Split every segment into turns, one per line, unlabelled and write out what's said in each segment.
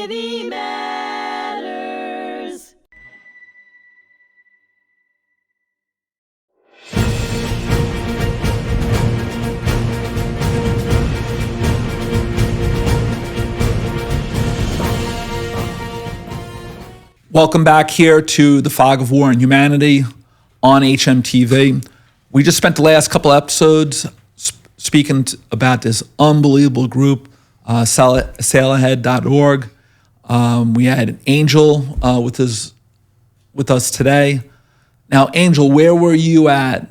City Matters.
Welcome back here to the Fog of War and Humanity on hmTV. We just spent the last couple episodes speaking about this unbelievable group, SailAhead.org. We had Angel with us today. Now, Angel, where were you at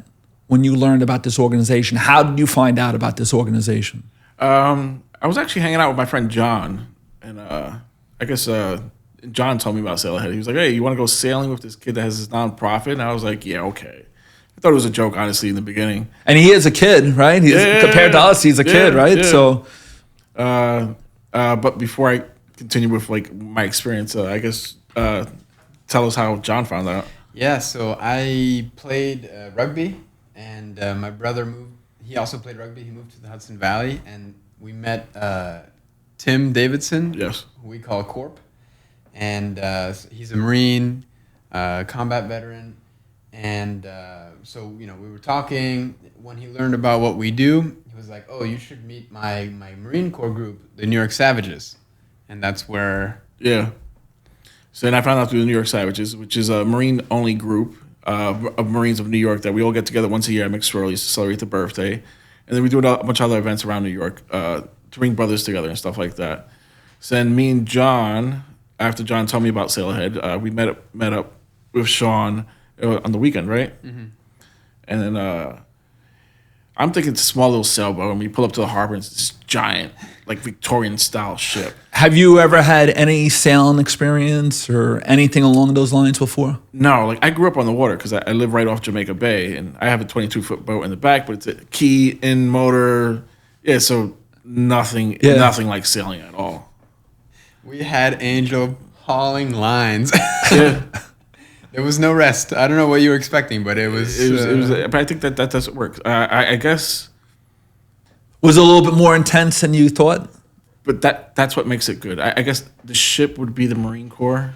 when you learned about this organization? How did you find out about this organization?
I was actually hanging out with my friend John, and I guess John told me about SailAhead. He was like, "Hey, you want to go sailing with this kid that has this nonprofit?" And I was like, "Yeah, okay." I thought it was a joke, honestly, in the beginning.
And he is a kid, right? Compared to us, he's a kid, right?
Yeah.
So,
but before I continue with like my experience, I guess tell us how John found out.
Yeah, so I played rugby, and my brother moved. He also played rugby. He moved to the Hudson Valley, and we met Tim Davidson,
Yes.
who we call Corp, and he's a Marine, combat veteran, and so we were talking. When he learned about what we do, he was like, "Oh, you should meet my Marine Corps group, the New York Savages," and that's where.
Yeah. So then I found out through the New York Savages, which is a Marine-only group of Marines of New York that we all get together once a year at McSorley's to celebrate the birthday. And then we do a bunch of other events around New York to bring brothers together and stuff like that. So then me and John, after John told me about SailAhead, we met up with Sean on the weekend, right? Mm-hmm. And then I'm thinking it's a small little sailboat, and we pull up to the harbor, and it's this giant, like Victorian-style ship.
have you ever had any sailing experience or anything along those lines before?
No, like I grew up on the water because I live right off Jamaica Bay, and I have a 22-foot boat in the back, but it's a key in motor. Yeah, so nothing like sailing at all.
We had Angel hauling lines.
Yeah,
There was no rest. I don't know what you were expecting, but it was.
but I think that doesn't work. I guess,
Was it a little bit more intense than you thought?
but that's what makes it good. I guess the ship would be the Marine Corps,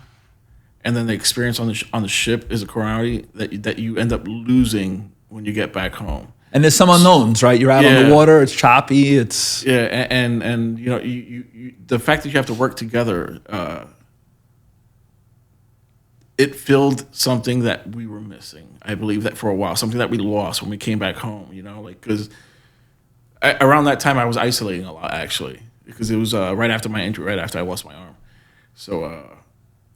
and then the experience on the ship is a camaraderie that you end up losing when you get back home.
And there's some unknowns, right? You're out on the water. It's choppy. It's
Yeah, and you the fact that you have to work together, it filled something that we were missing. I believe that for a while, something that we lost when we came back home. Because around that time I was isolating a lot actually, because it was right after my injury, right after I lost my arm. So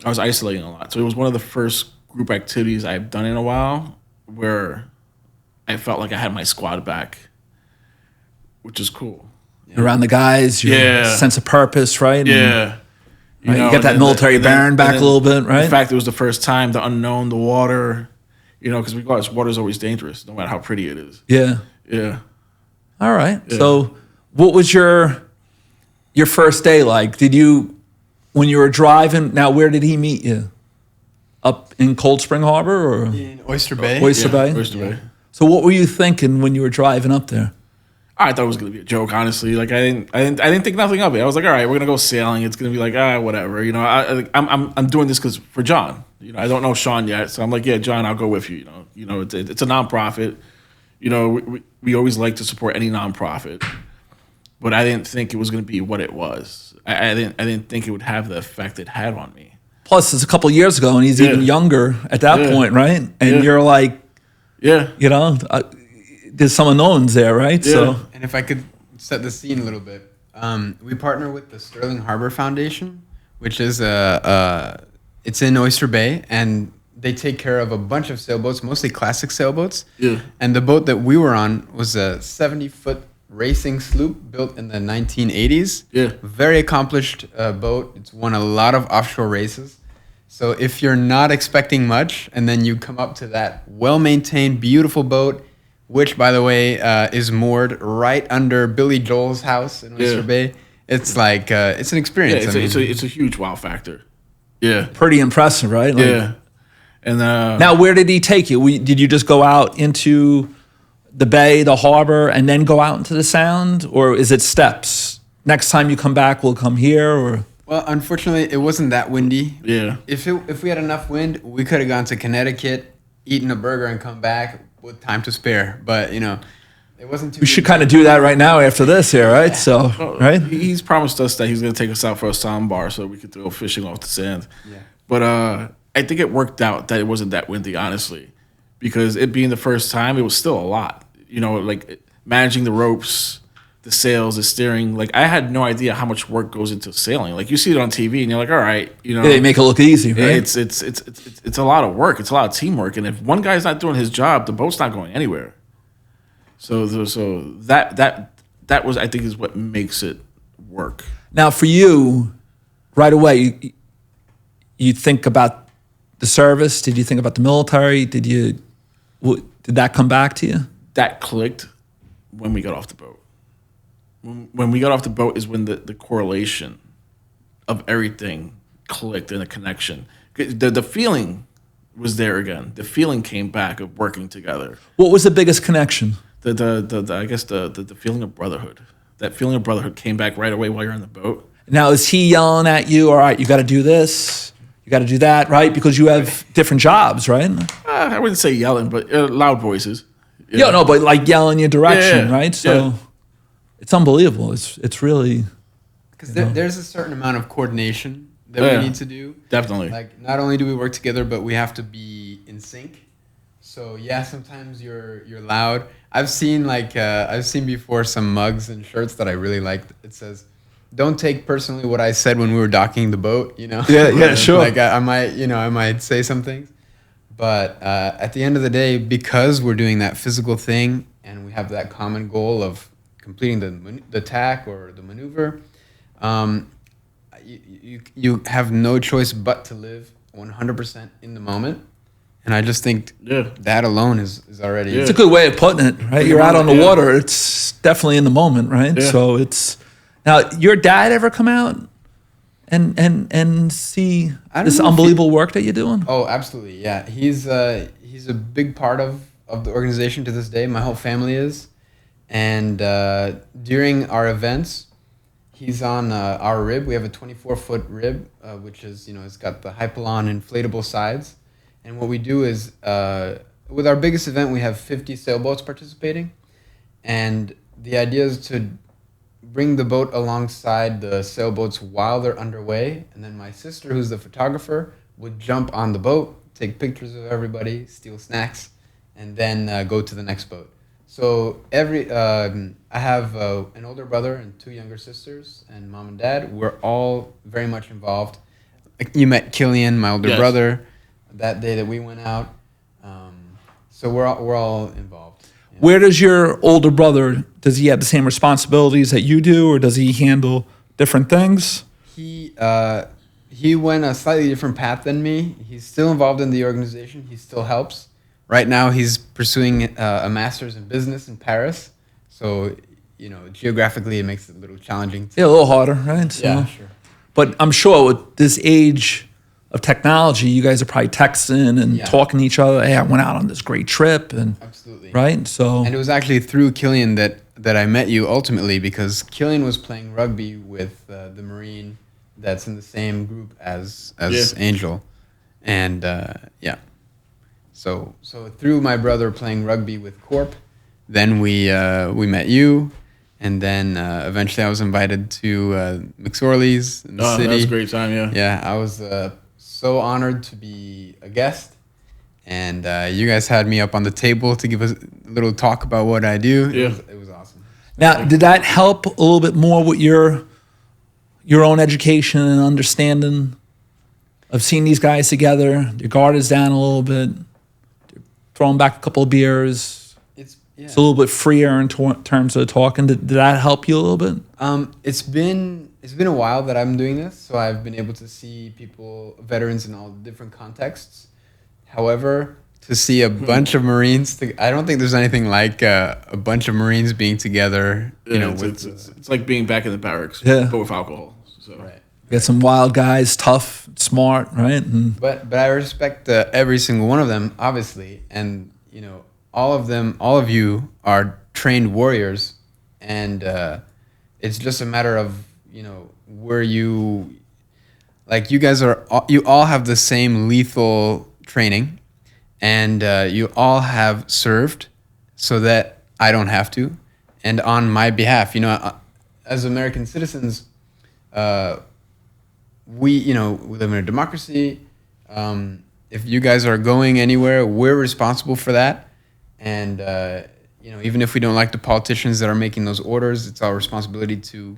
I was isolating a lot. So it was one of the first group activities I've done in a while where I felt like I had my squad back, which is cool.
around the guys, your sense of purpose, right?
Yeah.
You get that military baron back a little bit, right?
In fact, it was the first time, the unknown, the water, because regardless, water is always dangerous, no matter how pretty it is.
Yeah.
Yeah.
All right. Yeah. So what was your first day like? When you were driving, now where did he meet you? Up in Cold Spring Harbor or?
In Oyster Bay.
Oyster Bay?
Oyster Bay.
So what were you thinking when you were driving up there?
I thought it was gonna be a joke, honestly. Like I didn't think nothing of it. I was like, all right, we're gonna go sailing. It's gonna be like whatever. I'm doing this because for John. I don't know Sean yet, so I'm like, yeah, John, I'll go with you. It's a nonprofit. We always like to support any nonprofit, but I didn't think it was gonna be what it was. I didn't think it would have the effect it had on me.
Plus, it's a couple of years ago, and he's even younger at that point, right? And you're like, there's some unknowns there, right?
Yeah.
So,
And if I could set the scene a little bit, we partner with the Sterling Harbor Foundation, which is it's in Oyster Bay, and they take care of a bunch of sailboats, mostly classic sailboats.
Yeah.
And the boat that we were on was a 70-foot racing sloop built in the 1980s.
Yeah.
Very accomplished boat. It's won a lot of offshore races. So if you're not expecting much, and then you come up to that well-maintained, beautiful boat, which, by the way, is moored right under Billy Joel's house in Oyster Bay. It's like, it's an experience.
Yeah, it's a huge wow factor. Yeah.
pretty impressive, right? Like,
Yeah. And
now, where did he take you? Did you just go out into the bay, the harbor, and then go out into the sound? Or is it steps? Next time you come back, we'll come here? Or
Well, unfortunately, it wasn't that windy.
Yeah.
If we had enough wind, we could have gone to Connecticut, eaten a burger, and come back with time to spare. But it wasn't too.
We should kind of do that right now after this here, right? So, right?
He's promised us that he's going to take us out for a sandbar so we could go fishing off the sand.
Yeah.
But I think it worked out that it wasn't that windy, honestly, because it being the first time, it was still a lot. Like managing the ropes, the sails, the steering. Like I had no idea how much work goes into sailing. Like you see it on TV and you're like, all right,
They make it look easy, right?
It's a lot of work. It's a lot of teamwork. And if one guy's not doing his job, the boat's not going anywhere. So that was, I think, is what makes it work.
Now, for you, right away, you think about the service. Did you think about the military? Did that come back to you?
That clicked when we got off the boat. When we got off the boat is when the correlation of everything clicked in a connection. The feeling was there again. The feeling came back of working together.
What was the biggest connection?
I guess the feeling of brotherhood. That feeling of brotherhood came back right away while you're on the boat.
Now, is he yelling at you, all right, you got to do this, you got to do that, right? Because you have different jobs, right?
I wouldn't say yelling, but loud voices.
Yeah, no, but like yelling your direction,
Yeah,
right? So it's unbelievable. It's really...
Because there's a certain amount of coordination that we need to do.
Definitely.
Like, not only do we work together, but we have to be in sync. So yeah, sometimes you're loud. I've seen before some mugs and shirts that I really liked. It says, "Don't take personally what I said when we were docking the boat."
Yeah, sure.
Like I might say some things, but at the end of the day, because we're doing that physical thing and we have that common goal of completing the tack or the maneuver, you have no choice but to live 100% in the moment. And I just think that alone is already...
It's a good way of putting it, right? You're out on the water. It's definitely in the moment, right?
Yeah.
So it's... Now, your dad ever come out and see this unbelievable work that you're doing?
Oh, absolutely, yeah. He's a big part of the organization to this day. My whole family is. And during our events, he's on our rib. We have a 24-foot rib, which is, it's got the Hypalon inflatable sides. And what we do is, with our biggest event, we have 50 sailboats participating. And the idea is to bring the boat alongside the sailboats while they're underway. And then my sister, who's the photographer, would jump on the boat, take pictures of everybody, steal snacks, and then go to the next boat. So I have an older brother and two younger sisters, and mom and dad. We're all very much involved. Like, you met Killian, my older brother, that day that we went out. So we're all involved. Yeah.
Where does your older brother, does he have the same responsibilities that you do, or does he handle different things?
He went a slightly different path than me. He's still involved in the organization. He still helps. Right now, he's pursuing a master's in business in Paris. So, geographically, it makes it a little challenging.
Yeah, a little harder, right? So,
yeah, sure.
But I'm sure with this age of technology, you guys are probably texting and talking to each other. Hey, I went out on this great trip, and
absolutely,
right. So,
and it was actually through Killian that I met you ultimately, because Killian was playing rugby with the Marine that's in the same group as Angel, and So through my brother playing rugby with Corp, then we met you, and then eventually I was invited to McSorley's in the city.
That was a great time, yeah.
Yeah, I was so honored to be a guest, and you guys had me up on the table to give a little talk about what I do.
Yeah.
It was awesome.
now, did that help a little bit more with your own education and understanding of seeing these guys together? Your guard is down a little bit. Throwing back a couple of beers. It's a little bit freer in terms of talking. Did that help you a little bit?
It's been a while that I'm doing this, so I've been able to see veterans in all different contexts. However, to see a bunch of Marines, I don't think there's anything like a bunch of Marines being together.
It's like being back in the barracks,
but
with alcohol. So.
Right.
Got some wild guys, tough, smart, right?
But I respect every single one of them, obviously, and all of you are trained warriors, and it's just a matter of where you like you guys you all have the same lethal training, and you all have served so that I don't have to, and on my behalf, as American citizens, we live in a democracy. If you guys are going anywhere, we're responsible for that, and even if we don't like the politicians that are making those orders, it's our responsibility to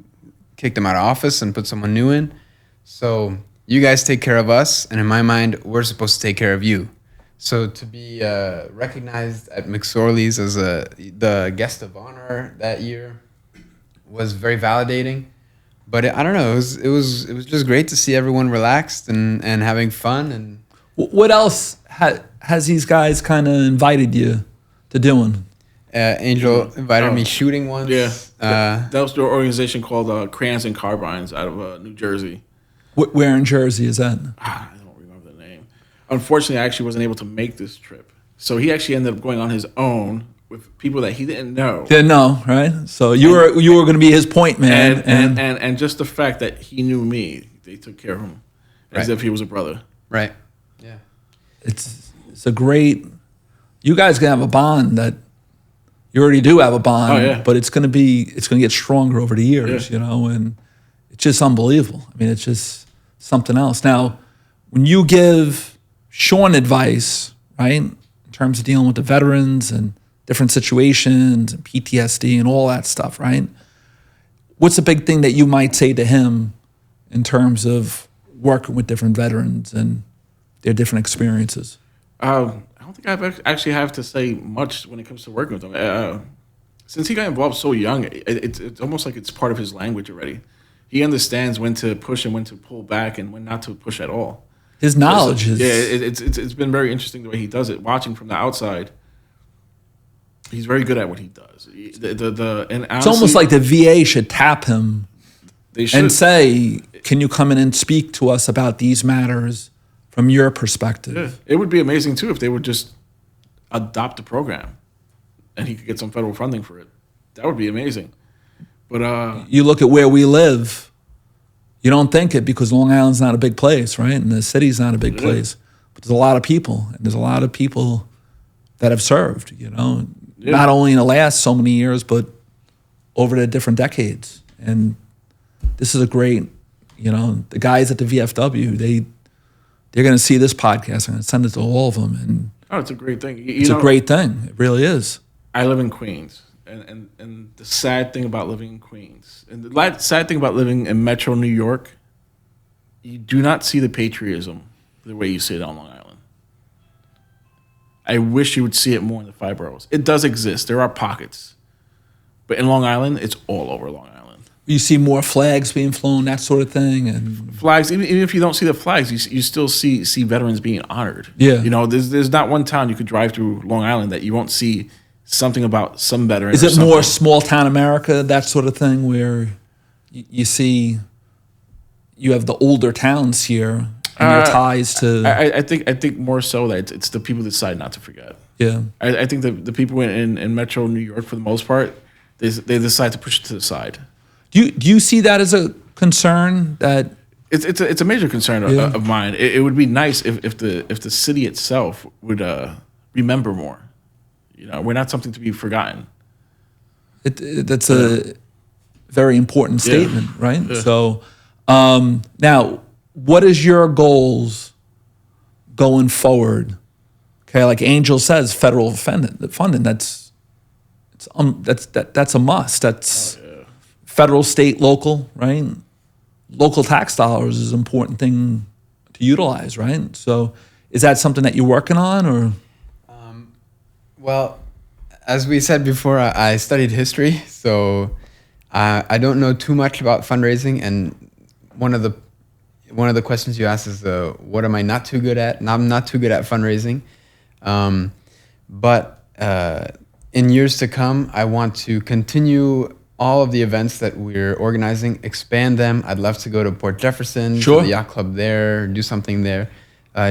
kick them out of office and put someone new in. So you guys take care of us, and in my mind, we're supposed to take care of you. So to be recognized at McSorley's as the guest of honor that year was very validating. But I don't know, it was just great to see everyone relaxed and having fun. And
what else has these guys kind of invited you to doing?
Angel invited me shooting once.
Yeah, that was the organization called Crayons and Carbines out of New Jersey.
Where in Jersey is that?
I don't remember the name. Unfortunately, I actually wasn't able to make this trip. So he actually ended up going on his own with people that he didn't know.
Didn't know, right? So you were going to be his point man.
And just the fact that he knew me, they took care of him as if he was a brother.
Right. Yeah.
It's a great. You guys can have a bond that you already do have a bond.
Oh, yeah.
But it's going to get stronger over the years, and it's just unbelievable. I mean, it's just something else. Now, when you give Sean advice, right, in terms of dealing with the veterans and different situations and PTSD and all that stuff, right? What's the big thing that you might say to him in terms of working with different veterans and their different experiences?
I don't think I actually have to say much when it comes to working with him. Since he got involved so young, it's almost like it's part of his language already. He understands when to push and when to pull back and when not to push at all.
His knowledge is...
Yeah, it's been very interesting the way he does it. Watching from the outside, he's very good at what he does. And honestly,
it's almost like the VA should tap him and say, can you come in and speak to us about these matters from your perspective?
Yeah. It would be amazing, too, if they would just adopt the program and he could get some federal funding for it. That would be amazing. But
you look at where we live, you don't think it because Long Island's not a big place, right? And the city's not a big place. But there's a lot of people, and there's a lot of people that have served, not only in the last so many years, but over the different decades. And this is a great, the guys at the VFW, they're going to see this podcast and send it to all of them. And
it's a great thing.
It's a great thing. It really is.
I live in Queens. And the sad thing about living in Queens, and the sad thing about living in Metro New York, you do not see the patriotism the way you see it on Long Island. I wish you would see it more in the 5 boroughs. It does exist. There are pockets. But in Long Island, it's all over Long Island.
You see more flags being flown, that sort of thing. And
flags, even if you don't see the flags, you still see veterans being honored.
Yeah.
There's not one town you could drive through Long Island that you won't see something about some veteran.
Is it more small town America, that sort of thing, where you see you have the older towns here and their ties to?
I think more so that it's the people that decide not to forget.
Yeah,
I think the people in Metro New York, for the most part, they decide to push it to the side.
Do you see that as a concern? That
it's a major concern of mine. It would be nice if the city itself would remember more. We're not something to be forgotten.
That's a very important statement, right?
Yeah.
So now, what is your goals going forward? Okay, like Angel says, federal funding. That's a must. That's federal, state, local, right? Local tax dollars is an important thing to utilize, right? So, is that something that you're working on, or?
Well, as we said before, I studied history, so I don't know too much about fundraising. And one of the questions you asked is, what am I not too good at? And I'm not too good at fundraising. But in years to come, I want to continue all of the events that we're organizing, expand them. I'd love to go to Port Jefferson, to the yacht club there, do something there.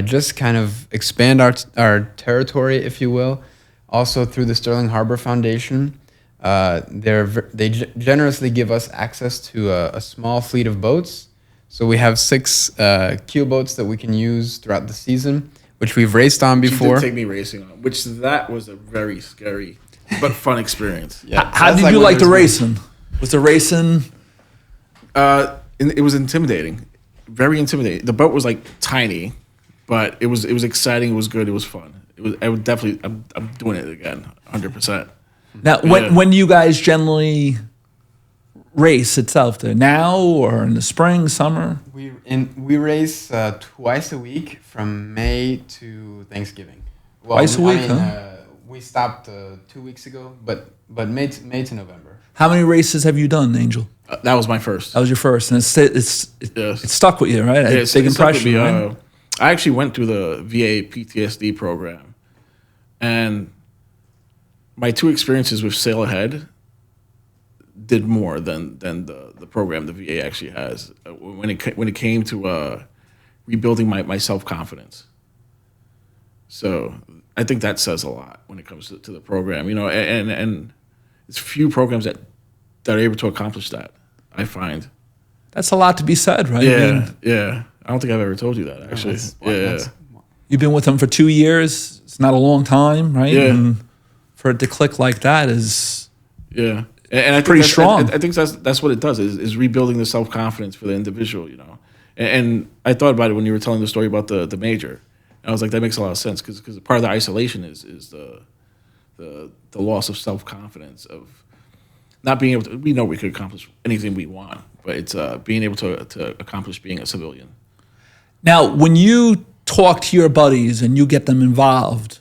Just kind of expand our territory, if you will. Also through the Sterling Harbor Foundation, they generously give us access to a small fleet of boats So we have 6 keel boats that we can use throughout the season, which we've raced on
You
before.
did take me racing on, which that was a very scary but fun experience.
Yeah,
How
that's
did you
when
like
it
the
was
racing? Was the racing?
It was intimidating, very intimidating. The boat was like tiny, but it was exciting. It was good. It was fun. It was. I would definitely. I'm doing it again, 100%.
Now, when do you guys generally race itself? There now or in the spring, summer?
We race twice a week from May to Thanksgiving. Well,
Twice a week, huh?
We stopped 2 weeks ago, but May to November.
How many races have you done, Angel?
That was my first.
That was your first, and
Yes.
it stuck with you, right?
Yeah,
Big
it stuck with
impression,
me.
right?
I actually went through the VA PTSD program, and my 2 experiences with SailAhead did more than the program the VA actually has when it came to rebuilding my self-confidence. So I think that says a lot when it comes to the program, and it's few programs that are able to accomplish that, I find.
That's a lot to be said, right?
Yeah, yeah. I don't think I've ever told you that, actually.
You've been with them for 2 years. It's not a long time, right?
Yeah.
And for it to click like that is
Yeah. And I think
pretty strong.
I think that's what it does, is rebuilding the self-confidence for the individual, And I thought about it when you were telling the story about the major. And I was like, that makes a lot of sense because part of the isolation is the loss of self-confidence, of not being able to. We know we could accomplish anything we want, but it's being able to accomplish being a civilian.
Now, when you talk to your buddies and you get them involved,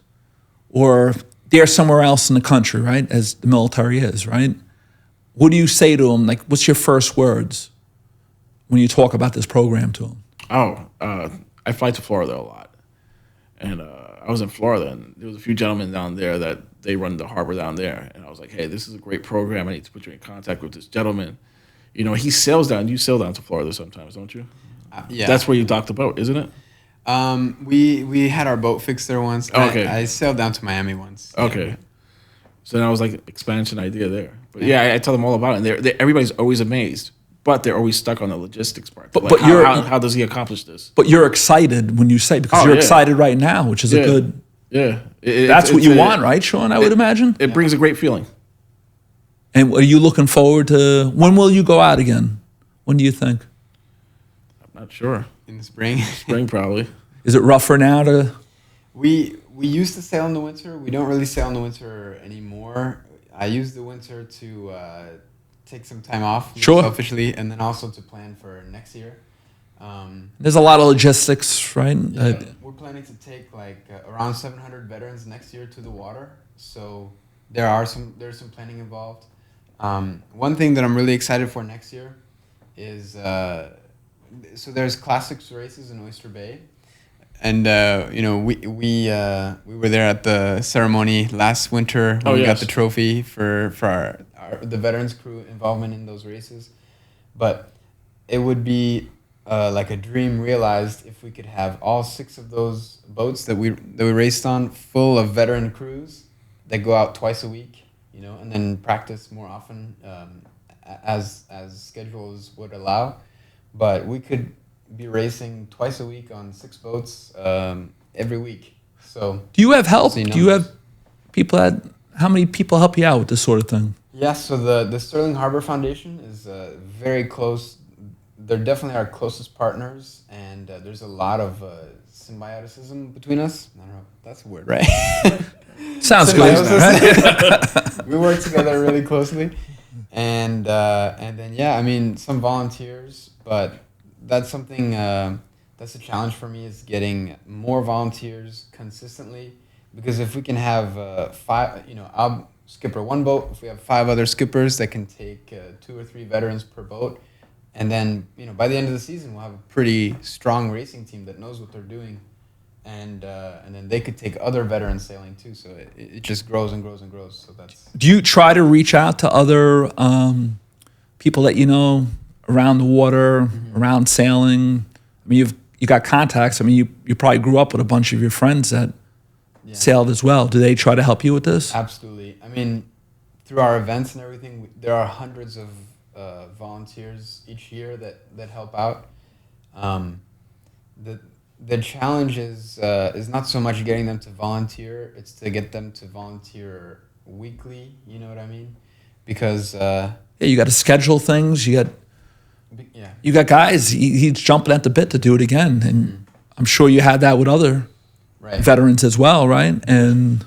or they're somewhere else in the country, right, as the military is, right? What do you say to them? Like, what's your first words when you talk about this program to them?
I fly to Florida a lot, and I was in Florida, and there was a few gentlemen down there that they run the harbor down there, and I was like, hey, this is a great program. I need to put you in contact with this gentleman. He sails down. You sail down to Florida sometimes, don't you?
Yeah.
That's where you dock the boat, isn't it?
We had our boat fixed there once.
Oh, okay.
I sailed down to Miami once.
Okay. So then I was like, expansion idea there. But yeah, I tell them all about it, and everybody's always amazed, but they're always stuck on the logistics part.
But
Like,
you're-
how does he accomplish this?
But you're excited when you say, because you're
yeah.
excited right now, which is a good,
Yeah.
that's what you want, right, Sean, I would imagine?
It brings a great feeling.
And are you looking forward to, when will you go out again? When do you think?
I'm not sure.
In the spring.
Spring probably.
Is it rougher now to?
We used to sail in the winter. We don't really sail in the winter anymore. I use the winter to take some time off,
Sure.
selfishly, and then also to plan for next year.
There's a lot of logistics, right?
We're planning to take around 700 veterans next year to the water. So there's some planning involved. One thing that I'm really excited for next year is so there's classics races in Oyster Bay. And we were there at the ceremony last winter when we got the trophy for the veterans crew involvement in those races. But it would be like a dream realized if we could have all 6 of those boats that we raced on full of veteran crews that go out twice a week, and then practice more often as schedules would allow. But we could be racing twice a week on 6 boats every week. So
Do you have help?
see
Do you have
numbers.
people how many people help you out with this sort of thing?
Yeah, so the Sterling Harbor Foundation is very close. They're definitely our closest partners, and there's a lot of symbioticism between us. I don't know if that's a word, right?
Sounds good.
Symbiosis. We work together really closely, and then some volunteers, but that's something that's a challenge for me, is getting more volunteers consistently, because if we can have 5, I'll skipper one boat. If we have 5 other skippers that can take 2 or 3 veterans per boat, and then by the end of the season we'll have a pretty strong racing team that knows what they're doing, and then they could take other veterans sailing too. So it just grows and grows and grows. So that's.
Do you try to reach out to other people that around the water, around sailing? I mean, you got contacts. I mean, you probably grew up with a bunch of your friends that sailed as well. Do they try to help you with this?
Absolutely. I mean, through our events and everything, there are hundreds of volunteers each year that help out, The challenge is not so much getting them to volunteer; it's to get them to volunteer weekly. You know what I mean? Because
you got to schedule things. You got guys. He's jumping at the bit to do it again, and I'm sure you had that with other veterans as well, right? And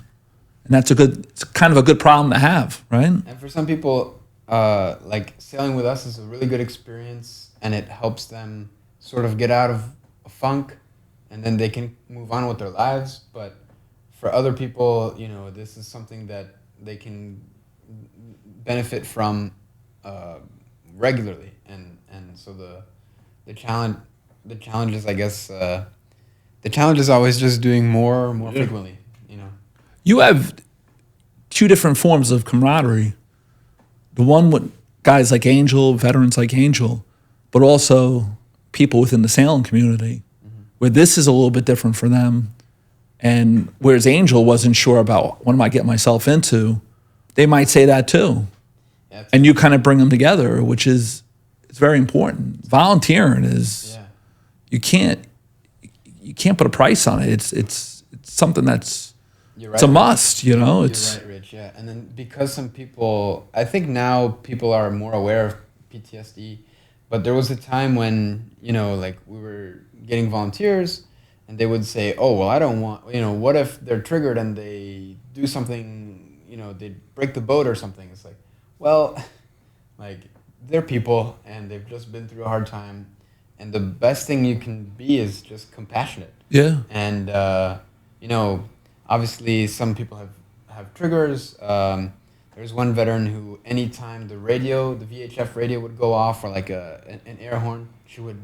it's kind of a good problem to have, right?
And for some people, like sailing with us is a really good experience, and it helps them sort of get out of a funk, and then they can move on with their lives. But for other people, this is something that they can benefit from regularly, and so the challenge is, I guess, the challenge is always just doing more frequently.
You have two different forms of camaraderie. The one with guys like Angel, veterans like Angel, but also people within the sailing community, where this is a little bit different for them. And whereas Angel wasn't sure about what am I getting myself into, they might say that too. Yeah, and you kind of bring them together, which is it's very important. Volunteering is you can't put a price on it. It's something that's it's a must,
You're right, Rich. Yeah, and then because some people, I think now people are more aware of PTSD, but there was a time when like we were getting volunteers, and they would say, "Oh, well, I don't want. What if they're triggered and they do something? They break the boat or something?" It's like, well, like they're people and they've just been through a hard time, and the best thing you can be is just compassionate.
Yeah.
And obviously some people have triggers. There's one veteran who, anytime the VHF radio would go off, or like an air horn, she would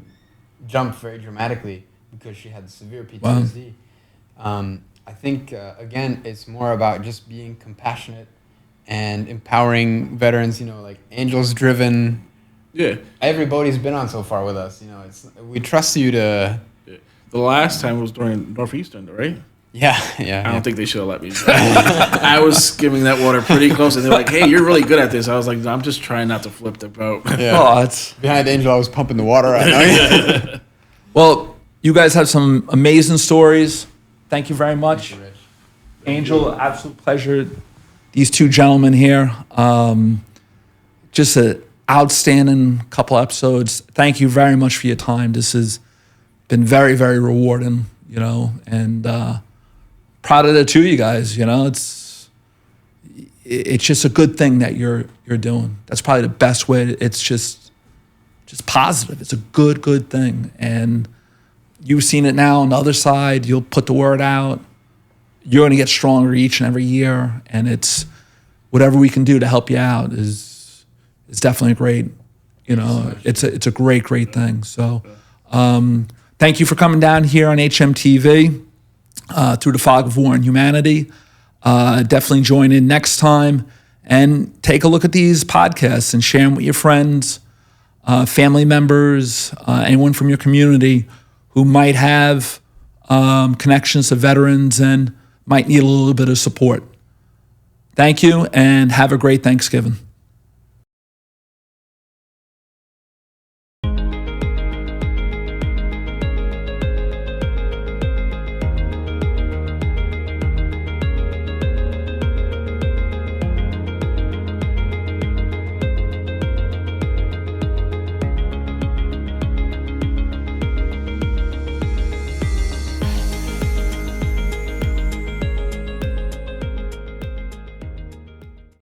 jump very dramatically because she had severe PTSD. Wow. I think, again, it's more about just being compassionate and empowering veterans. Like Angel's driven every boat he's been on so far with us. We trust you to...
Yeah. The last time was during Northeastern, right?
Yeah.
I don't think they should have let me. I was skimming that water pretty close, and they're like, "Hey, you're really good at this." I was like, "I'm just trying not to flip the boat."
Yeah. Oh, it's behind Angel. I was pumping the water out.
Well, you guys have some amazing stories. Thank you very much.
Thank you, Rich.
Angel, absolute pleasure. These two gentlemen here, just an outstanding couple episodes. Thank you very much for your time. This has been very, very rewarding, and proud of the two of you guys. It's just a good thing that you're doing. That's probably the best way. It's just positive. It's a good thing, and you've seen it now on the other side. You'll put the word out. You're going to get stronger each and every year, and it's whatever we can do to help you out is definitely great. It's a great thing. So, thank you for coming down here on hmTV through the fog of war and humanity. Definitely join in next time and take a look at these podcasts and share them with your friends, family members, anyone from your community who might have connections to veterans and might need a little bit of support. Thank you, and have a great Thanksgiving.